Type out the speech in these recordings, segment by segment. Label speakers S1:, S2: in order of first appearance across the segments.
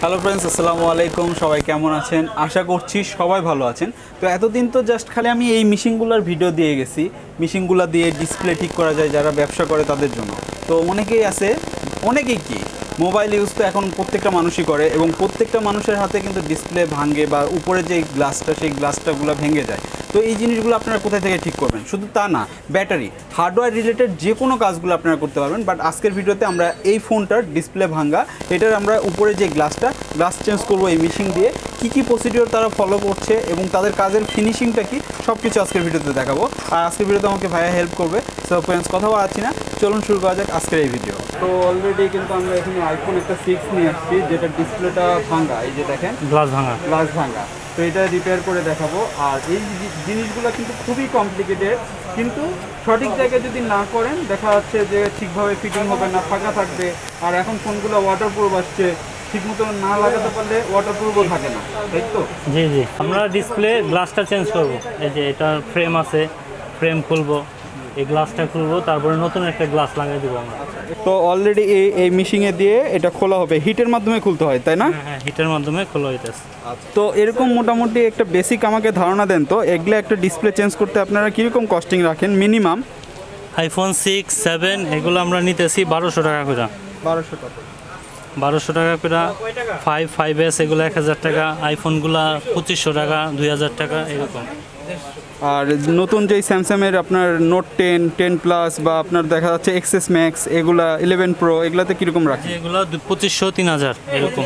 S1: Hello friends, আসসালামু আলাইকুম। সবাই কেমন আছেন? আশা করছি সবাই ভালো আছেন। তো এতদিন তো জাস্ট খালি আমি এই মেশিনগুলোর ভিডিও দিয়ে গেছি, মেশিনগুলো দিয়ে ডিসপ্লে ঠিক করা যায় যারা ব্যবসা করে তাদের জন্য। তো অনেকেই কি মোবাইল ইউজ তো এখন প্রত্যেকটা মানুষই করে, এবং প্রত্যেকটা মানুষের হাতে কিন্তু ডিসপ্লে ভাঙে বা উপরে যে গ্লাসটা সেই গ্লাসটাগুলো ভেঙে যায়। তো এই জিনিসগুলো আপনারা কোথায় থেকে ঠিক করবেন? শুধু তা না, ব্যাটারি হার্ডওয়্যার রিলেটেড যে কোনো কাজগুলো আপনারা করতে পারবেন। বাট আজকের ভিডিওতে আমরা এই ফোনটার ডিসপ্লে ভাঙা, এটার আমরা উপরে যে গ্লাস চেঞ্জ করবো এই মেশিন দিয়ে। কী প্রসিডিওর তারা ফলো করছে এবং তাদের কাজের ফিনিশিংটা কি, সব কিছু আজকের ভিডিওতে দেখাবো। আর আজকের ভিডিওতে আমাকে ভাইয়া হেল্প করবে। সো ফ্রেন্ডস, কথা বাড়াচ্ছি না, চলুন শুরু করা যাক আজকের এই ভিডিও। তো অলরেডি কিন্তু আমরা এখানে আইফোন একটা 6 নিয়ে আসছি, যেটা ডিসপ্লেটা ভাঙা। এই যে দেখেন, গ্লাস ভাঙা। তো এটা রিপেয়ার করে দেখাবো। আর এই জিনিসগুলো কিন্তু খুবই কমপ্লিকেটেড, কিন্তু সঠিক জায়গায় যদি না করেন দেখা যাচ্ছে যে ঠিকভাবে ফিটিং হবে না, ফাঁকা থাকবে। আর এখন ফোনগুলো ওয়াটারপ্রুফ আসছে, ঠিকমতো না লাগাতে পারলে ওয়াটারপ্রুফও থাকে না, তাই তো?
S2: জি আমরা ডিসপ্লে গ্লাসটা চেঞ্জ করব। এই যে এটা ফ্রেম আছে, ফ্রেম খুলবো, এই গ্লাসটা খুলবো, তারপরে নতুন একটা গ্লাস লাগিয়ে দেবো আমরা।
S1: তো অলরেডি এই মেশিনে দিয়ে এটা খোলা হবে, হিটের মাধ্যমে খুলতে হয়, তাই না?
S2: হ্যাঁ, হিটের মাধ্যমে খোলা হইতেছে।
S1: তো এরকম মোটামুটি একটা বেসিক আমাকে ধারণা দেন তো, এগুলো একটা ডিসপ্লে চেঞ্জ করতে আপনারা কীরকম কস্টিং রাখেন মিনিমাম?
S2: আইফোন 6, 7 এগুলো আমরা নিতেছি 1200 টাকা করে। 1200 টাকা করে। 5S এগুলো 1000 টাকা, আইফোনগুলা 2500 টাকা, 2000 টাকা এরকম।
S1: আর নতুন যেই স্যামসাংয়ের আপনার নোট 10, 10 প্লাস বা আপনার দেখা যাচ্ছে এক্সএস ম্যাক্স, এগুলা 11 প্রো, এগুলাতে কীরকম রাখেন?
S2: এগুলো 2500, 3000 এরকম।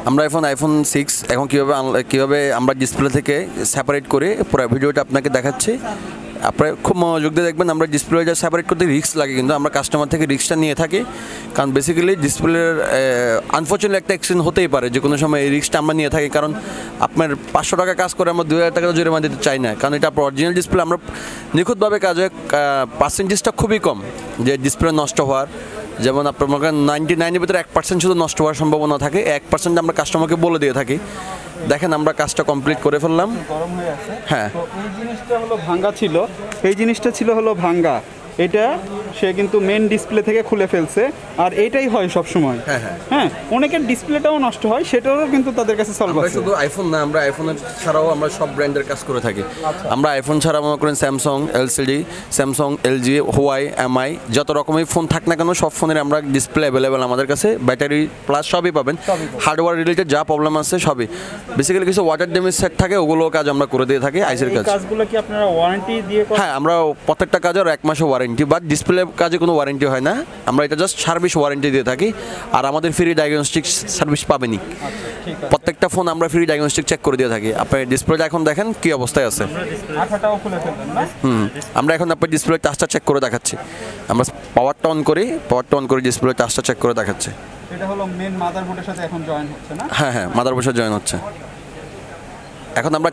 S3: আমরা আইফোন 6 এখন কীভাবে আমরা ডিসপ্লে থেকে সেপারেট করে পুরো ভিডিওটা আপনাকে দেখাচ্ছি। আপনারা খুব মনোযোগ দিয়ে দেখবেন। আমরা ডিসপ্লেটা সেপারেট করতে রিস্ক লাগে, কিন্তু আমরা কাস্টমার থেকে রিস্কটা নিয়ে থাকি, কারণ বেসিক্যালি ডিসপ্লের আনফর্চুনেটলি একটা অ্যাক্সিডেন্ট হতেই পারে যে কোনো সময়। এই রিস্কটা আমরা নিয়ে থাকি, কারণ আপনার 500 টাকা কাজ করে আমরা 2000 টাকা জরিমানা দিতে চাই না, কারণ এটা অরিজিনাল ডিসপ্লে। আমরা নিখুঁতভাবে কাজ হয়, পার্সেন্টেজটা খুবই কম যে ডিসপ্লে নষ্ট হওয়ার। যেমন আপনার মনে করেন 99-এর ভিতরে 1% শুধু নষ্ট হওয়ার সম্ভাবনা থাকে, 1% আমরা কাস্টমারকে বলে দিয়ে থাকি। দেখেন আমরা কাজটা কমপ্লিট করে ফেললাম।
S1: গরম হয়ে আছে।
S3: হ্যাঁ,
S1: এই জিনিসটা হলো ভাঙ্গা ছিল, এই জিনিসটা ছিল হলো ভাঙ্গা। এটা সে কিন্তু মেন ডিসপ্লে থেকে খুলে ফেলছে, আর এইটাই হয় সব সময়। হ্যাঁ, অনেকের ডিসপ্লেটাও নষ্ট হয়, সেটারও কিন্তু তাদের কাছে সলভ আছে।
S3: শুধু আইফোন না, আমরা আইফোনের ছাড়াও আমরা সব ব্র্যান্ডের কাজ করে থাকি। আমরা আইফোন ছাড়া মনে করেন Samsung, LCD, Samsung, LG, Huawei, Mi, যত রকমের ফোন থাক না কেন সব ফোনের আমরা ডিসপ্লে অ্যাভেলেবেল আমাদের কাছে, ব্যাটারি প্লাস সবই পাবেন। হার্ডওয়্যার রিলেটেড যা প্রবলেম আছে সবই। বেসিক্যালি কিছু ওয়াটার ড্যামেজ সেট থাকে, ওগুলো কাজ আমরা করে দিয়ে থাকি। আইসের
S1: কাজগুলো কি আপনারা ওয়ারেন্টি দিয়ে করেন?
S3: হ্যাঁ, আমরা প্রত্যেকটা কাজের 1 মাসের ওয়ারেন্টি, বাট ডিসপ্লে কাজে কোনো ওয়ারেন্টি হয় না। আমরা এটা জাস্ট সার্ভিস ওয়ারেন্টি দিয়ে থাকি। আর আমাদের ফ্রি ডায়াগনস্টিক সার্ভিস পাবেনই। প্রত্যেকটা ফোন আমরা ফ্রি ডায়াগনস্টিক চেক করে দিয়ে থাকি। আপনার ডিসপ্লেটা এখন দেখেন কি অবস্থায় আছে। আমরা এখন আপনার ডিসপ্লে টাচটা চেক করে দেখাচ্ছি। আমরা পাওয়ারটা অন করি ডিসপ্লে টাচটা চেক করে দেখাচ্ছি।
S1: এটা হলো মেন মাদারবোর্ডের সাথে এখন জয়েন হচ্ছে না?
S3: হ্যাঁ, মাদারবোর্ডের সাথে জয়েন হচ্ছে। এখন আমরা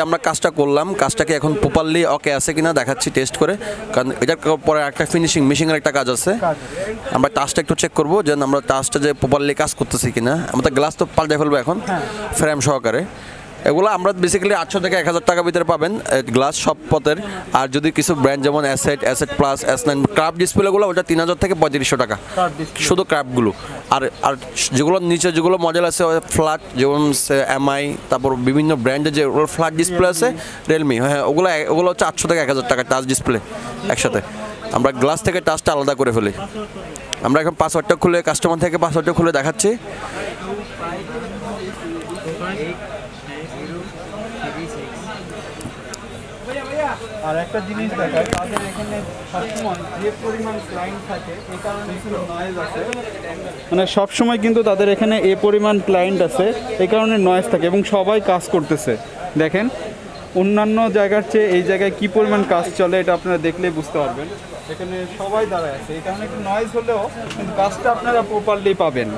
S3: আমরা কাজটা করলাম, কাজটাকে এখন প্রপারলি ওকে আছে কিনা দেখাচ্ছি টেস্ট করে, কারণ এটার পরে একটা মেশিনের একটা কাজ আছে। আমরা টাচটা একটু চেক করবো যে আমরা টাচটা যে প্রপারলি কাজ করতেছি কিনা। আমাদের গ্লাস তো পাল্টে ফেলবো এখন ফ্রেম সহকারে। এগুলো আমরা বেসিক্যালি 800 থেকে 1000 টাকা ভিতরে পাবেন গ্লাস সব পথের। আর যদি কিছু ব্র্যান্ড যেমন অ্যাসেট প্লাস, S9 ক্রাফট ডিসপ্লেগুলো, ওটা 3000 থেকে 3500 টাকা শুধু ক্রাফটগুলো। আর যেগুলো নিচে যেগুলো মডেল আছে ফ্ল্যাট, যেমন এমআই, তারপর বিভিন্ন ব্র্যান্ডের যে ফ্ল্যাট ডিসপ্লে আছে, রিয়েলমি, হ্যাঁ ওগুলো হচ্ছে 800 থেকে 1000 টাকা টাচ ডিসপ্লে একসাথে। আমরা গ্লাস থেকে টাচটা আলাদা করে ফেলি। আমরা এখন পাসওয়ার্ডটা খুলে কাস্টমার থেকে পাসওয়ার্ডটা খুলে দেখাচ্ছি।
S1: আর একটা জিনিস দেখায়, তাদের এখানে সবসময় যে পরিমাণ ক্লায়েন্ট থাকে এই কারণে একটু নয়েজ আছে, মানে সবসময় কিন্তু তাদের এখানে এ পরিমাণ ক্লায়েন্ট আছে, এই কারণে নয়েজ থাকে এবং সবাই কাজ করতেছে। দেখেন অন্যান্য জায়গার চেয়ে এই জায়গায় কী পরিমাণ কাজ চলে, এটা আপনারা দেখলেই বুঝতে পারবেন। এখানে সবাই দাঁড়ায় আছে, এই কারণে একটু নয়েজ হলেও কিন্তু কাজটা আপনারা প্রপারলি পাবেন।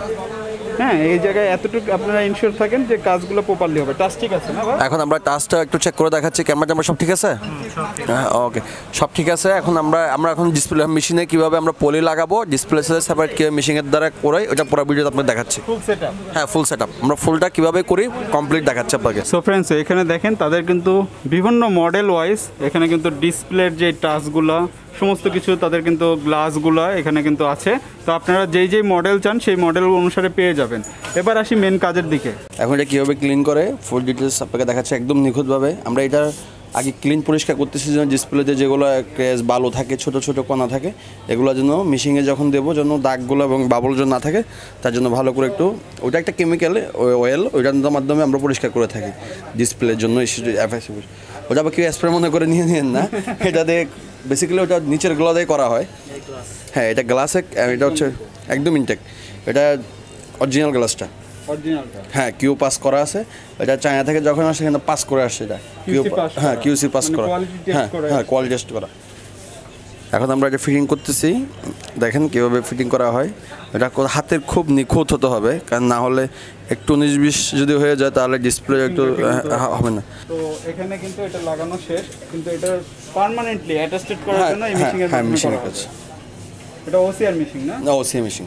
S1: হ্যাঁ, এই জায়গায় এতটুকু আপনারা ইনশিওর থাকেন যে কাজগুলো প্রপারলি হবে। টাচ ঠিক আছে না ভাই? এখন আমরা টাচটা একটু চেক করে দেখাচ্ছি। ক্যামেরা সব ঠিক আছে? হ্যাঁ, ওকে, সব ঠিক আছে। এখন আমরা এখন ডিসপ্লে মেশিনে কীভাবে আমরা পলি লাগাবো, ডিসপ্লে সাথে সেপারেট কীভাবে মেশিনের দ্বারা করে, ওটা পুরো ভিডিওতে আপনাকে দেখাচ্ছি। Full setup?
S3: হ্যাঁ, ফুল সেটআপ। আমরা ফুলটা কীভাবে করি কমপ্লিট দেখাচ্ছি আপনাকে।
S1: সো ফ্রেন্ডস, এখানে দেখেন তাদের কিন্তু বিভিন্ন মডেল ওয়াইজ এখানে কিন্তু ডিসপ্লের যে টাচগুলো সমস্ত কিছু তাদের কিন্তু গ্লাসগুলো এখানে কিন্তু আছে। তো আপনারা যেই যেই মডেল চান সেই মডেল অনুসারে পেয়ে যাবেন। এবার আসি মেন কাজের দিকে।
S3: এখন এটা কীভাবে ক্লিন করে ফুল ডিটেলস আপনাকে দেখাচ্ছে একদম নিখুঁতভাবে। আমরা এটা আগে ক্লিন পরিষ্কার করতেছি যেন ডিসপ্লেতে যেগুলো ক্র্যাশ বালু থাকে, ছোট ছোট কণা থাকে, এগুলো যেন মেশিনে যখন দেবো যেন দাগগুলো এবং বাবল যেন না থাকে, তার জন্য ভালো করে একটু ওটা একটা কেমিক্যাল অয়েল, ওইটার মাধ্যমে আমরা পরিষ্কার করে থাকি ডিসপ্লের জন্য। ওটা আবার কেউ স্প্রে মনে করে নিয়ে নিন না, এটা দিয়ে বেসিক্যালি ওটা নিচের গুলো দিয়ে করা হয়। হ্যাঁ, এটা গ্লাসে, এটা হচ্ছে একদম ইনটেক, এটা অরিজিনাল গ্লাসটা। হ্যাঁ, কিউ পাস করা আছে। এটা চায়না থেকে যখন আসে সেখানে পাস করে আসছে এটা কিউ। হ্যাঁ, কিউসি পাস করা। হ্যাঁ হ্যাঁ, কোয়ালিটি টেস্ট করা। এখন আমরা এটা ফিটিং করতেছি, দেখেন কীভাবে ফিটিং করা হয়। এটা হাতের খুব নিখুঁত হতে হবে, কারণ না হলে একটু 19-20 যদি হয়ে যায় তাহলে ডিসপ্লে একটু হবে না।
S1: তো এখানে কিন্তু এটা লাগানো শেষ, কিন্তু এটা পার্মানেন্টলি অ্যাটাচড করার জন্য এই মেশিং এর
S3: মেশিনের কাজ।
S1: এটা ওসিআর মেশিং না?
S3: না, ওসিআর মেশিং।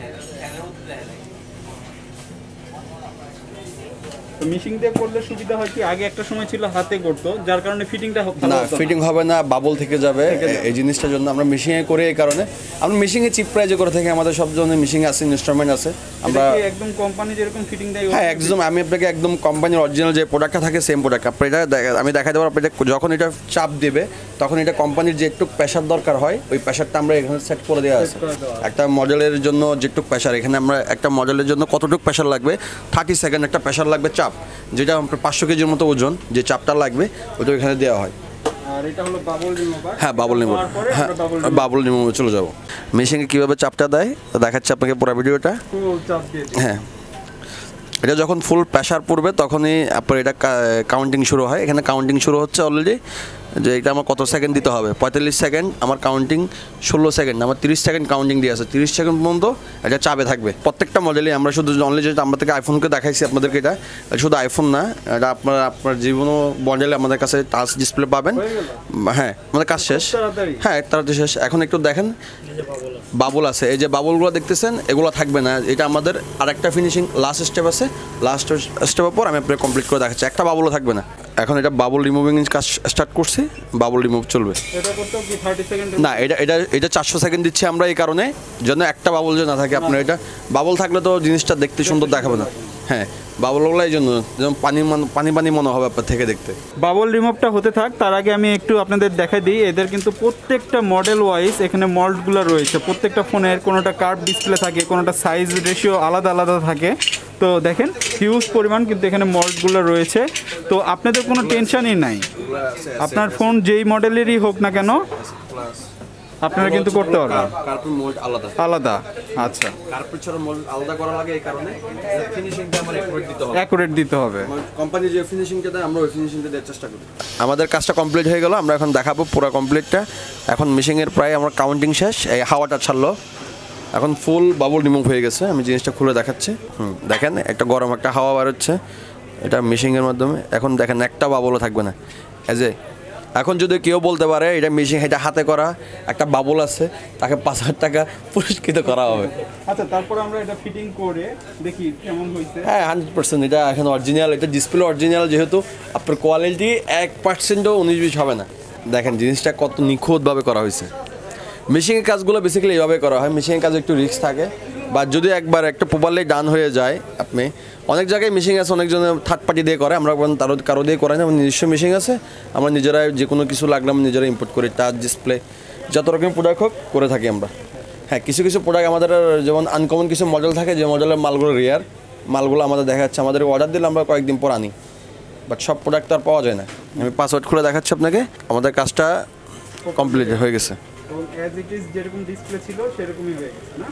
S1: তো মেশিং দিয়ে করলে সুবিধা হয় কি, আগে একটা সময় ছিল হাতে করতো, যার কারণে ফিটিংটা
S3: না, ফিটিং হবে না, বাবল থেকে যাবে। এই জিনিসটার জন্য আমরা মেশিনে করে, এই কারণে আমরা মেশিনে চিপ প্রাইজে করে থাকি। আমাদের সব ধরনের মেশিন আছে, ইনস্ট্রুমেন্ট আছে। আমরা
S1: একদম কোম্পানি যেরকম ফিটিং দেয়,
S3: হ্যাঁ একদম, আমি আপনাকে একদম কোম্পানির অরিজিনাল যে প্রোডাক্টটা থাকে সেম প্রোডাক্ট আপনি এটা আমি দেখাতে পারবো। আপনি যখন এটা চাপ দেবে তখন এটা কোম্পানির যে একটু প্রেশার দরকার হয়, ওই প্রেশারটা আমরা এখানে সেট করে দেওয়া আছে। একটা মডেলের জন্য যেটুক প্রেশার, এখানে আমরা একটা মডেলের জন্য কতটুকু প্রেশার লাগবে, 30 সেকেন্ড একটা প্রেশার লাগবে চাপ, যেটা 500 কেজির মতো ওজন যে চাপটা লাগবে ওটা এখানে দেওয়া হয়।
S1: আর এটা হলো বাবল রিমুভার।
S3: হ্যাঁ, বাবল রিমুভার। হ্যাঁ, বাবল রিমুভার চলে যাব। মেশিনে কীভাবে চাপটা দেয় দেখাচ্ছে আপনাকে পুরো ভিডিওটা। হ্যাঁ, এটা যখন ফুল প্রেশার পড়বে তখনই আপনার এটা কাউন্টিং শুরু হয়। এখানে কাউন্টিং শুরু হচ্ছে অলরেডি, যে এটা আমার কত সেকেন্ড দিতে হবে। 45 সেকেন্ড আমার কাউন্টিং, 16 সেকেন্ড আমার 30 সেকেন্ড কাউন্টিং দিয়ে আছে। 30 সেকেন্ড পর্যন্ত এটা চাপে থাকবে। প্রত্যেকটা মডেলে আমরা শুধু অনলি যেটা আমরা থেকে আইফোনকে দেখাইছি আপনাদেরকে, এটা শুধু আইফোন না, এটা আপনার যে কোনো মডেলে আমাদের কাছে টাচ ডিসপ্লে পাবেন। হ্যাঁ, আমাদের কাজ শেষ। হ্যাঁ, তাড়াতাড়ি শেষ। এখন একটু দেখেন বাবল আছে, এই যে বাবলগুলো দেখতেছেন এগুলো থাকবে না। এটা আমাদের আরেকটা ফিনিশিং লাস্ট স্টেপ আছে, লাস্ট স্টেপের পর আমি আপনাকে কমপ্লিট করে দেখাচ্ছি। একটা বাবলও থাকবে না। এখন এটা বাবল রিমুভিং কাজ স্টার্ট করছি, বাবল রিমুভ চলবে।
S1: এটা করতেও কি 30 সেকেন্ড?
S3: না, এটা 400 সেকেন্ড দিচ্ছি আমরা এই কারণে যেন একটা বাবল যে না থাকে। আপনার এটা বাবল থাকলে তো জিনিসটা দেখতে সুন্দর দেখাবে না। হ্যাঁ, বাবলগুলো এই জন্য যেমন পানি মনে হবে আপনার থেকে দেখতে।
S1: বাবল রিমুভটা হতে থাক, তার আগে আমি একটু আপনাদের দেখাই দিই। এদের কিন্তু প্রত্যেকটা মডেল ওয়াইজ এখানে মল্টগুলো রয়েছে। প্রত্যেকটা ফোনের কোনোটা কার্ভ ডিসপ্লে থাকে, কোনোটা সাইজ রেশিও আলাদা আলাদা থাকে। তো দেখেন হিউজ পরিমাণ কিন্তু এখানে মল্টগুলো রয়েছে। তো আপনাদের কোনো টেনশনই নাই, আপনার ফোন যেই মডেলেরই হোক না কেন আপনারা কিন্তু করতে পারবেন।
S3: কার্পেট মোল্ড আলাদা
S1: আলাদা। আচ্ছা,
S3: কার্পেট ছাড়া মোল্ড আলাদা করা লাগে এই কারণে ফিনিশিংটা আমার
S1: অ্যাকুরেট দিতে হবে।
S3: কোম্পানি যে ফিনিশিংটা দেয় আমরা ওই ফিনিশিংটা দেওয়ার চেষ্টা করি। আমাদের কাজটা কমপ্লিট হয়ে গেল, আমরা এখন দেখাবো পুরো কমপ্লিটটা। এখন মেশিনের প্রায় আমার কাউন্টিং শেষ। এই হাওয়াটা ছাড়লো, এখন ফুল বাবল রিমুভ হয়ে গেছে। আমি জিনিসটা খুলে দেখাচ্ছি। দেখেন একটা গরম একটা হাওয়া বার হচ্ছে এটা মেশিনের মাধ্যমে। এখন দেখেন একটা বাবলও থাকবে না। এখন যদি কেউ বলতে পারে এটা মেশিন, এটা হাতে করা একটা বাবল আছে, তাকে 5000 টাকা পুরস্কৃত করা হবে।
S1: আচ্ছা, তারপর আমরা এটা ফিটিং করে দেখি কেমন হয়েছে।
S3: হ্যাঁ, 100% এটা এখন অরিজিনাল, এটা ডিসপ্লে অরিজিনাল, যেহেতু আপনার কোয়ালিটি 1%ও 19-20 হবে না। দেখেন জিনিসটা কত নিখুঁতভাবে করা হয়েছে। মেশিনের কাজগুলো বেসিক্যালি এইভাবে করা হয়। মেশিনের কাজে একটু রিস্ক থাকে, বা যদি একবার একটা প্রপারলি ডান হয়ে যায়, আপনি অনেক জায়গায় মেশিন আছে, অনেকজনে থার্ড পার্টি দিয়ে করে, আমরা কারো দিয়ে করাই না। আমার নিজস্ব মেশিন আছে, আমরা নিজেরাই যে কোনো কিছু লাগলে আমরা নিজেরা ইম্পোর্ট করি। টাচ ডিসপ্লে যত রকম প্রোডাক্ট হোক করে থাকি আমরা। হ্যাঁ, কিছু প্রোডাক্ট আমাদের যেমন আনকমন কিছু মডেল থাকে, যে মডেলের মালগুলো রেয়ার মালগুলো আমাদের দেখা যাচ্ছে, আমাদের অর্ডার দিলে আমরা কয়েকদিন পর আনি, বাট সব প্রোডাক্ট তো আর পাওয়া যায় না। আমি পাসওয়ার্ড খুলে দেখাচ্ছি আপনাকে। আমাদের কাজটা কমপ্লিট হয়ে গেছে,
S1: যেরকম ডিসপ্লে ছিল সেরকমই হয়ে গেছে না?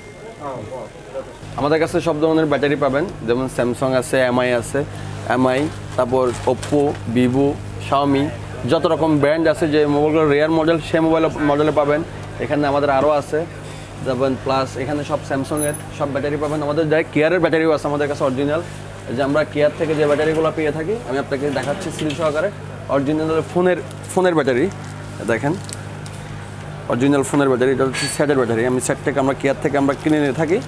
S3: আমাদের কাছে সব ধরনের ব্যাটারি পাবেন, যেমন স্যামসাং আছে, এমআই আছে, তারপর ওপ্পো, ভিভো, শাওমি, যত রকম ব্র্যান্ড আছে যে মোবাইলগুলো রেয়ার মডেল সে মডেলে পাবেন। এখানে আমাদের আরও আছে যেমন প্লাস, এখানে সব স্যামসাংয়ের সব ব্যাটারি পাবেন। আমাদের ডাইরেক্ট কেয়ারের ব্যাটারিও আছে আমাদের কাছে অরিজিনাল, যে আমরা কেয়ার থেকে যে ব্যাটারিগুলো পেয়ে থাকি। আমি আপনাকে দেখাচ্ছি সিল সহকারে। অরিজিনাল ফোনের ব্যাটারি দেখেন, অরিজিনাল ফোনের ব্যাটারি। এটা হচ্ছে সেটের ব্যাটারি। আমি সেট থেকে আমরা কেয়ার থেকে আমরা কিনে নিয়ে থাকি,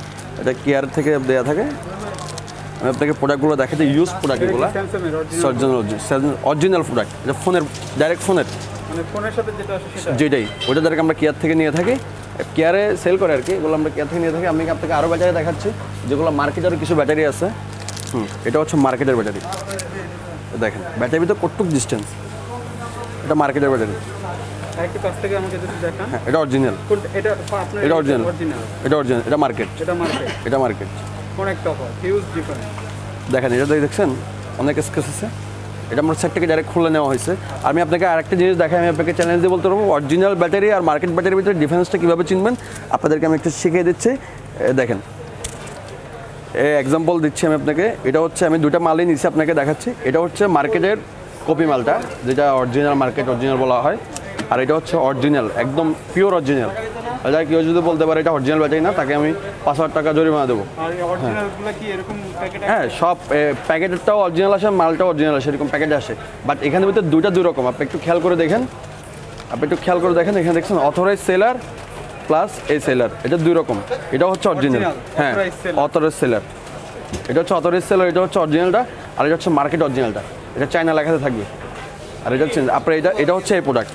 S3: এটা কেয়ার থেকে দেওয়া থাকে। আমি আপনাকে প্রোডাক্টগুলো দেখাচ্ছি, ইউজ প্রোডাক্ট এগুলো অরিজিনাল প্রোডাক্ট। এটা ফোনের ডাইরেক্ট ফোনের
S1: মানে ফোনের সাথে যেটা আসে সেটা
S3: যেটাই, ওটা দ্বারা আমরা কেয়ার থেকে নিয়ে থাকি, কেয়ারে সেল করে আর কি, এগুলো আমরা কেয়ার থেকে নিয়ে থাকি। আমি আপনাকে আরও ব্যাটারি দেখাচ্ছি যেগুলো মার্কেটেরও কিছু ব্যাটারি আছে। এটা হচ্ছে মার্কেটের ব্যাটারি, দেখেন ব্যাটারি তো কতটুক ডিস্টেন্স, এটা মার্কেটের ব্যাটারি।
S1: একটু কাছ থেকে আমাকে যদি দেখান।
S3: হ্যাঁ, এটা অরিজিনাল,
S1: এটা আপনার
S3: এটা অরিজিনাল, এটা অরিজিনাল, এটা মার্কেট, এটা মার্কেট।
S1: অনেক তফাৎ, হিউজ ডিফারেন্স।
S3: দেখেন এটা দেখছেন অনেক স্কেচ আছে, এটা আমার সেট থেকে ডাইরেক্ট খুলে নেওয়া হয়েছে। আমি আপনাকে আরেকটা জিনিস দেখাই, আমি আপনাকে চ্যালেঞ্জ দিয়ে বলতে পারবো অরিজিনাল ব্যাটারি আর মার্কেট ব্যাটারির ভিতরে ডিফারেন্সটা কীভাবে চিনবেন আপনাদেরকে আমি একটু শিখিয়ে দিচ্ছি। দেখেন এক্সাম্পল দিচ্ছি আমি আপনাকে, এটা হচ্ছে আমি দুটা মালই নিচ্ছি আপনাকে দেখাচ্ছি। এটা হচ্ছে মার্কেটের কপি মালটা, যেটা অরিজিনাল মার্কেট অরিজিনাল বলা হয়, আর এটা হচ্ছে অরিজিনাল, একদম পিওর অরিজিনাল। যা কেউ যদি বলতে পারে এটা অরিজিনাল ব্যাটারি না, তাকে আমি 5,000 টাকা জরিমানা দেবো। হ্যাঁ, সব প্যাকেটেরটাও অরিজিনাল আসে, মালটাও অরিজিনাল আসে, এরকম প্যাকেটে আসে। বাট এখানের ভিতরে দুই রকম, আপনি একটু খেয়াল করে দেখেন, এখানে দেখছেন অথরাইজ সেলার প্লাস এই সেলার, এটা 2 রকম। এটা হচ্ছে অরিজিনাল, হ্যাঁ অথরাইজ সেলার, এটা হচ্ছে অথরাইজ সেলার, এটা হচ্ছে অরিজিনালটা, আর এটা হচ্ছে মার্কেট অরিজিনালটা, এটা চায়না লেখাতে থাকবে। আর এটা হচ্ছে আপনার এটা হচ্ছে এই প্রোডাক্ট।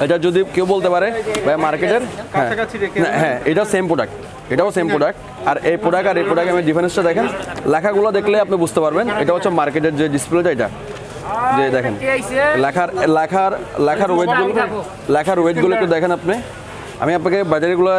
S3: এটা যদি কেউ বলতে পারে ভাই মার্কেটের, হ্যাঁ এটা সেম প্রোডাক্ট, এটাও সেম প্রোডাক্ট। আর এই প্রোডাক্ট আর এই প্রোডাক্ট আমি ডিফারেন্সটা দেখেন, লেখাগুলো দেখলে আপনি বুঝতে পারবেন। এটা হচ্ছে মার্কেটের যে ডিসপ্লেটা, এটা যে দেখেন লেখার ওয়েটগুলো একটু দেখেন আপনি। আমি আপনাকে ব্যাটারিগুলো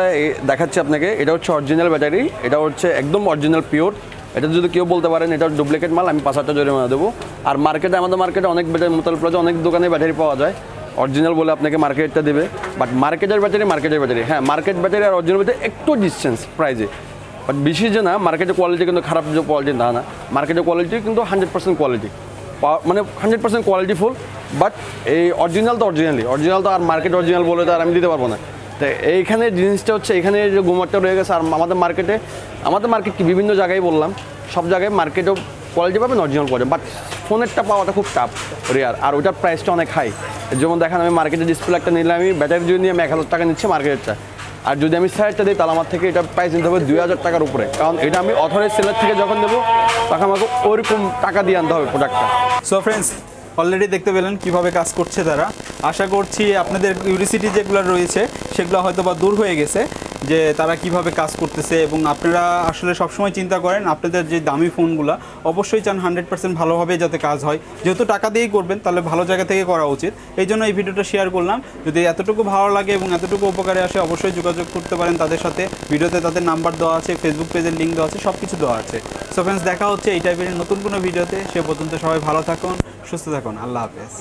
S3: দেখাচ্ছি আপনাকে, এটা হচ্ছে অরিজিনাল ব্যাটারি, এটা হচ্ছে একদম অরিজিনাল পিওর। এটা যদি কেউ বলতে পারেন এটা ডুপ্লিকেট মাল, আমি 5,000 টাকা জরিমানা দেবো। আর মার্কেটে, আমাদের মার্কেটে অনেক ব্যাটারি মোতাল প্লাজা অনেক দোকানে ব্যাটারি পাওয়া যায়, অরিজিনাল বলে আপনাকে মার্কেটটা দেবে। বাট মার্কেটের ব্যাটারি, হ্যাঁ মার্কেট ব্যাটারি আর অরিজিনাল ব্যাটারি একটু ডিস্টেন্স প্রাইজে, বাট বেশি যে না। মার্কেটের কোয়ালিটি কিন্তু খারাপ যে কোয়ালিটি না, মার্কেটের কোয়ালিটি কিন্তু 100% কোয়ালিটি, মানে 100% কোয়ালিটিফুল। বাট এই অরিজিনাল তো অরিজিনাল তো আর মার্কেট অরিজিনাল বলে তো আর আমি দিতে পারবো না। তো এইখানে জিনিসটা হচ্ছে, এখানে যে গুমারটা রয়ে গেছে। আর আমাদের মার্কেট কি বিভিন্ন জায়গায় বললাম, সব জায়গায় মার্কেটেও কোয়ালিটি পাবেন, অরিজিনাল কোয়ালিটি, বাট ফোনেরটা পাওয়াটা খুব টাফ, রেয়ার। আর ওইটার প্রাইসটা অনেক হাই। যেমন দেখেন আমি মার্কেটের ডিসপ্লে একটা নিলে, আমি ব্যাটারি যদি নিয়ে আমি 1,000 টাকা নিচ্ছি মার্কেটেরটা, আর যদি আমি সাইডটা দিই তাহলে আমার থেকে এটা প্রাইস নিতে হবে 2,000 টাকার উপরে, কারণ এটা আমি অথরাইজ সেলার থেকে যখন দেবো তখন আমাকে ওরকম টাকা দিয়ে আনতে হবে প্রোডাক্টটা।
S1: সো ফ্রেন্ডস, অলরেডি দেখতে পেলেন কিভাবে কাজ করছে তারা। আশা করছি আপনাদের কিউরিসিটি যেগুলো রয়েছে সেগুলো হয়তো বা দূর হয়ে গেছে, যে তারা কিভাবে কাজ করতেছে। এবং আপনারা আসলে সবসময় চিন্তা করেন আপনাদের যে দামি ফোনগুলো অবশ্যই চান 100% ভালোভাবে যাতে কাজ হয়, যেহেতু টাকা দিয়েই করবেন তাহলে ভালো জায়গা থেকে করা উচিত। এই জন্য এই ভিডিওটা শেয়ার করলাম। যদি এতটুকু ভালো লাগে এবং এতটুকু উপকারে আসে অবশ্যই যোগাযোগ করতে পারেন তাদের সাথে। ভিডিওতে তাদের নাম্বার দেওয়া আছে, ফেসবুক পেজের লিঙ্ক দেওয়া আছে, সব কিছু দেওয়া আছে। সো ফ্রেন্ডস, দেখা হচ্ছে এই টাইপের নতুন কোনো ভিডিওতে। সে পর্যন্ত সবাই ভালো থাকুন, সুস্থ থাকুন, আল্লাহ হাফেজ।